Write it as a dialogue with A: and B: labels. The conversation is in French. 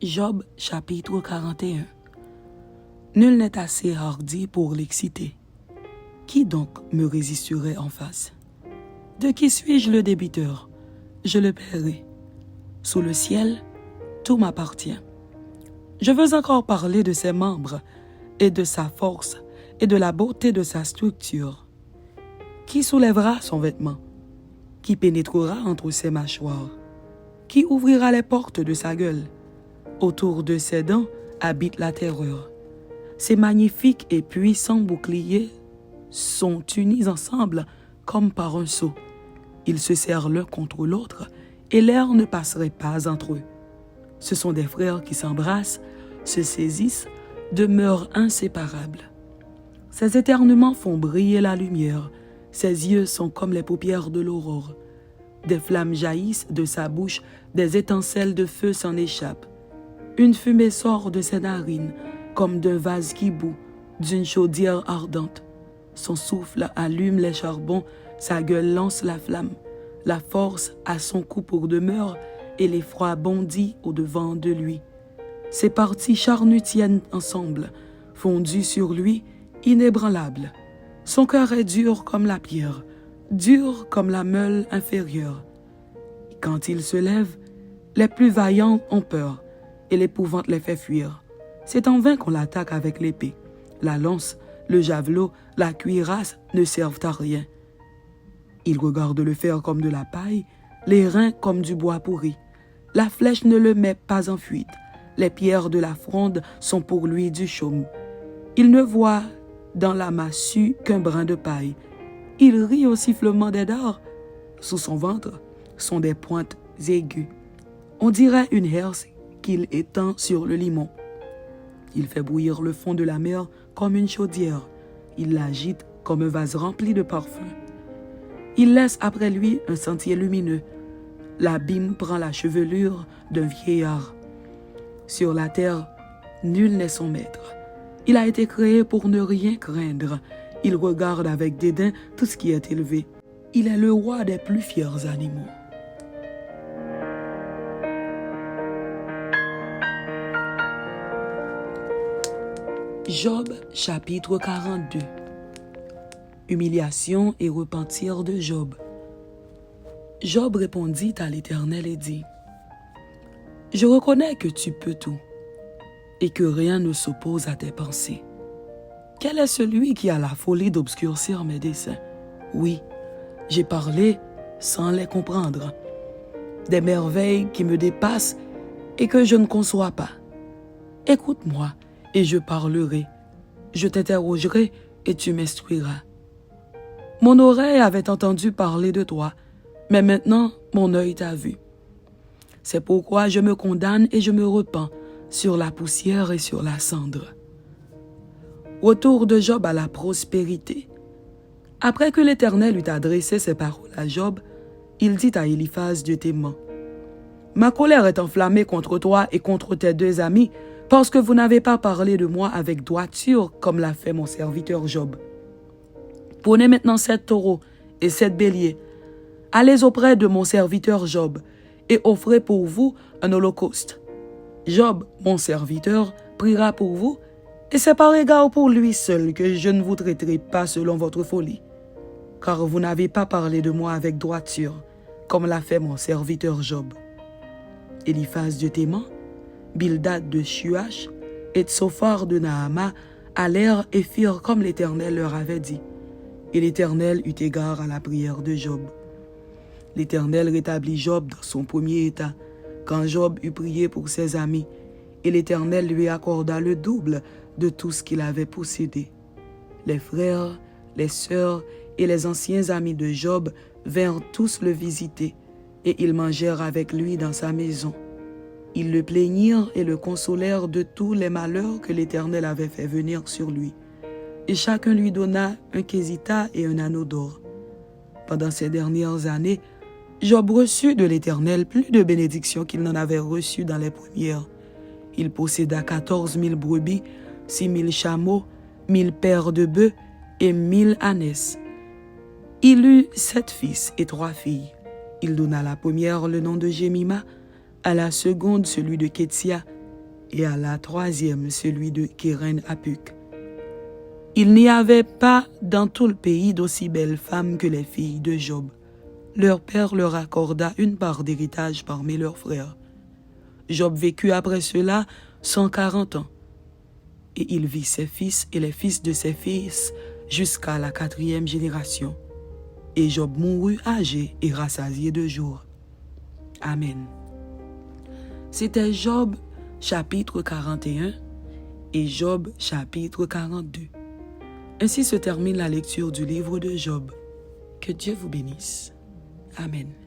A: Job chapitre 41. Nul n'est assez hardi pour l'exciter. Qui donc me résisterait en face? De qui suis-je le débiteur? Je le paierai. Sous le ciel, tout m'appartient. Je veux encore parler de ses membres et de sa force et de la beauté de sa structure. Qui soulèvera son vêtement? Qui pénétrera entre ses mâchoires? Qui ouvrira les portes de sa gueule? Autour de ses dents habite la terreur. Ses magnifiques et puissants boucliers sont unis ensemble comme par un sceau. Ils se serrent l'un contre l'autre et l'air ne passerait pas entre eux. Ce sont des frères qui s'embrassent, se saisissent, demeurent inséparables. Ses éternuements font briller la lumière. Ses yeux sont comme les paupières de l'aurore. Des flammes jaillissent de sa bouche, des étincelles de feu s'en échappent. Une fumée sort de ses narines, comme d'un vase qui bout, d'une chaudière ardente. Son souffle allume les charbons, sa gueule lance la flamme. La force a son cou pour demeure et l'effroi bondit au-devant de lui. Ses parties charnues tiennent ensemble, fondues sur lui, inébranlables. Son cœur est dur comme la pierre, dur comme la meule inférieure. Quand il se lève, les plus vaillants ont peur et l'épouvante les fait fuir. C'est en vain qu'on l'attaque avec l'épée. La lance, le javelot, la cuirasse ne servent à rien. Il regarde le fer comme de la paille, les reins comme du bois pourri. La flèche ne le met pas en fuite. Les pierres de la fronde sont pour lui du chaume. Il ne voit dans la massue qu'un brin de paille. Il rit au sifflement des dards. Sous son ventre sont des pointes aiguës. On dirait une herse qu'il étend sur le limon. Il fait bouillir le fond de la mer comme une chaudière. Il l'agite comme un vase rempli de parfums. Il laisse après lui un sentier lumineux. L'abîme prend la chevelure d'un vieillard. Sur la terre, nul n'est son maître. Il a été créé pour ne rien craindre. Il regarde avec dédain tout ce qui est élevé. Il est le roi des plus fiers animaux. Job chapitre 42. Humiliation et repentir de Job. Job répondit à l'Éternel et dit: Je reconnais que tu peux tout et que rien ne s'oppose à tes pensées. Quel est celui qui a la folie d'obscurcir mes desseins? Oui, j'ai parlé sans les comprendre. Des merveilles qui me dépassent et que je ne conçois pas. Écoute-moi et je parlerai. Je t'interrogerai et tu m'instruiras. Mon oreille avait entendu parler de toi, mais maintenant mon œil t'a vu. C'est pourquoi je me condamne et je me repens sur la poussière et sur la cendre. Retour de Job à la prospérité. Après que l'Éternel eut adressé ses paroles à Job, il dit à Éliphaz de Théman: Ma colère est enflammée contre toi et contre tes deux amis, parce que vous n'avez pas parlé de moi avec droiture, comme l'a fait mon serviteur Job. Prenez maintenant 7 taureaux et 7 béliers. Allez auprès de mon serviteur Job et offrez pour vous un holocauste. Job, mon serviteur, priera pour vous, et c'est par égard pour lui seul que je ne vous traiterai pas selon votre folie, car vous n'avez pas parlé de moi avec droiture, comme l'a fait mon serviteur Job. Éliphaz de Théman, Bildad de Shuach et Tsophar de Naama allèrent et firent comme l'Éternel leur avait dit. Et l'Éternel eut égard à la prière de Job. L'Éternel rétablit Job dans son premier état, quand Job eut prié pour ses amis, et l'Éternel lui accorda le double de tout ce qu'il avait possédé. Les frères, les sœurs et les anciens amis de Job vinrent tous le visiter, et ils mangèrent avec lui dans sa maison. Ils le plaignirent et le consolèrent de tous les malheurs que l'Éternel avait fait venir sur lui. Et chacun lui donna un quesita et un anneau d'or. Pendant ces dernières années, Job reçut de l'Éternel plus de bénédictions qu'il n'en avait reçues dans les premières. Il posséda 14 000 brebis, 6 000 chameaux, 1 000 paires de bœufs et 1 000 ânesses. Il eut 7 fils et 3 filles. Il donna à la première le nom de Jémima, à la seconde celui de Kétia et à la troisième celui de Kéren-Apuk. Il n'y avait pas dans tout le pays d'aussi belles femmes que les filles de Job. Leur père leur accorda une part d'héritage parmi leurs frères. Job vécut après cela 140 ans, et il vit ses fils et les fils de ses fils jusqu'à la 4e génération. Et Job mourut âgé et rassasié de jours. Amen. C'était Job chapitre 41 et Job chapitre 42. Ainsi se termine la lecture du livre de Job. Que Dieu vous bénisse. Amen.